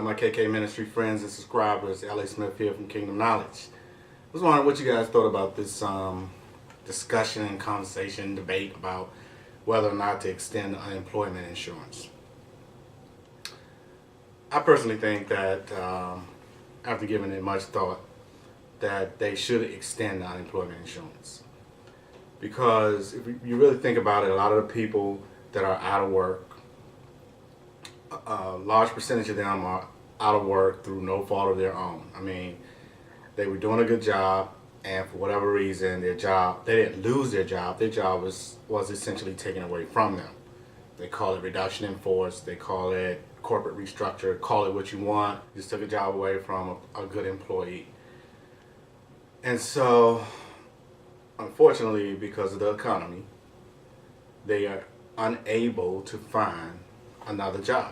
up, my KK Ministry friends and subscribers? L.A. Smith here from Kingdom Knowledge. I was wondering what you guys thought about this discussion and conversation, debate about whether or not to extend unemployment insurance. I personally think that after giving it much thought, that they should extend unemployment insurance. Because if you really think about it, a lot of the people that are out of work, a large percentage of them are out of work through no fault of their own. I mean, they were doing a good job, and for whatever reason, they didn't lose their job. Their job was essentially taken away from them. They call it reduction in force. They call it corporate restructure. Call it what you want. Just took a job away from a good employee. And so, unfortunately, because of the economy, they are unable to find another job.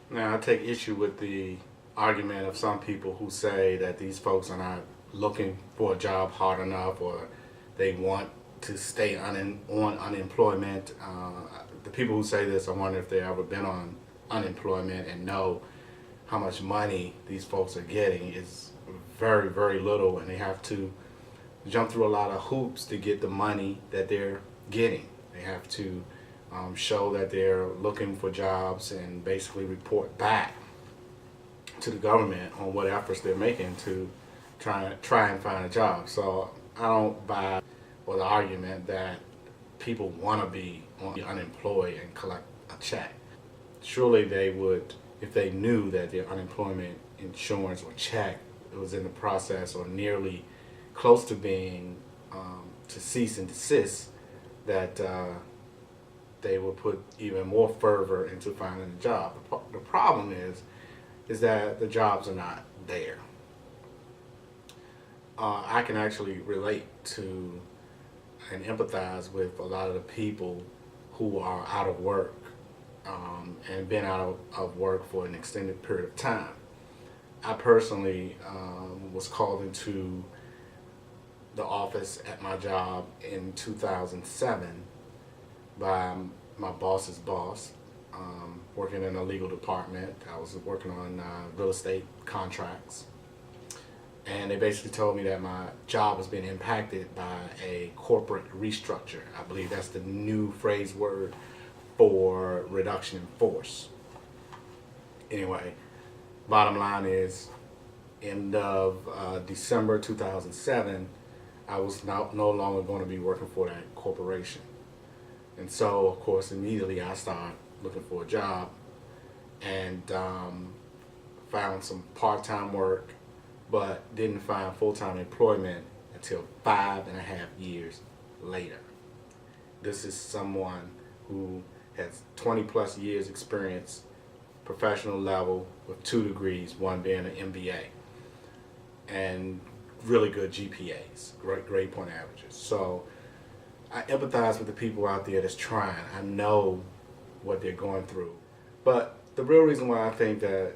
Now, I take issue with the argument of some people who say that these folks are not looking for a job hard enough, or they want to stay on unemployment. The people who say this, I wonder if they've ever been on unemployment and know how much money these folks are getting is very, very little, and they have to jump through a lot of hoops to get the money that they're getting. They have to show that they're looking for jobs and basically report back to the government on what efforts they're making to try and find a job. So I don't buy the argument that people want to be unemployed and collect a check. Surely they would, if they knew that their unemployment insurance or check was in the process or nearly close to being to cease and desist, that they would put even more fervor into finding a job. The problem is that the jobs are not there. I can actually relate to and empathize with a lot of the people who are out of work and been out of work for an extended period of time. I personally was called into the office at my job in 2007 by my boss's boss, working in a legal department. I was working on real estate contracts. And they basically told me that my job was being impacted by a corporate restructure. I believe that's the new phrase word for reduction in force. Anyway, bottom line is, end of December 2007, I was no longer going to be working for that corporation. And so, of course, immediately I started looking for a job and found some part-time work, but didn't find full-time employment until 5.5 years later. This is someone who has 20 plus years experience, professional level, with 2 degrees, one being an MBA, and really good GPAs, great grade point averages. So I empathize with the people out there that's trying. I know what they're going through. But the real reason why I think that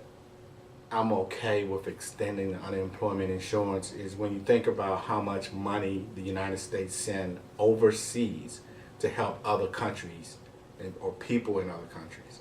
I'm okay with extending the unemployment insurance is when you think about how much money the United States send overseas to help other countries or people in other countries,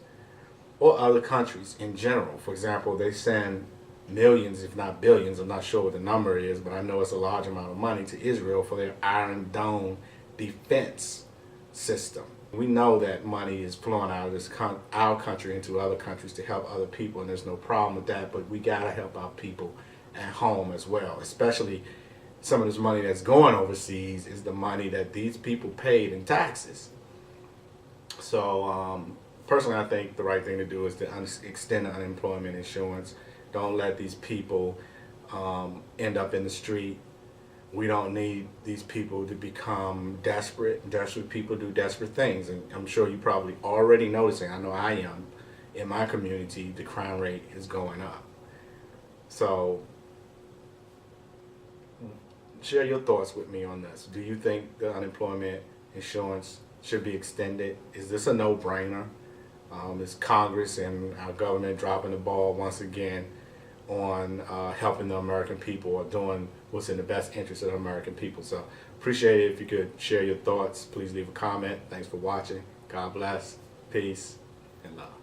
or other countries in general. For example, they send millions, if not billions, I'm not sure what the number is, but I know it's a large amount of money to Israel for their Iron Dome defense system. We know that money is flowing out of our country into other countries to help other people, and there's no problem with that, but we gotta help our people at home as well. Especially some of this money that's going overseas is the money that these people paid in taxes. So personally, I think the right thing to do is to extend the unemployment insurance. Don't let these people end up in the street. We don't need these people to become desperate. Desperate people do desperate things, and I'm sure you're probably already noticing, I know I am, in my community, the crime rate is going up. So share your thoughts with me on this. Do you think the unemployment insurance should be extended? Is this a no-brainer? Is Congress and our government dropping the ball once again on helping the American people or doing what's in the best interest of the American people? So appreciate it if you could share your thoughts. Please leave a comment. Thanks for watching. God bless. Peace and love.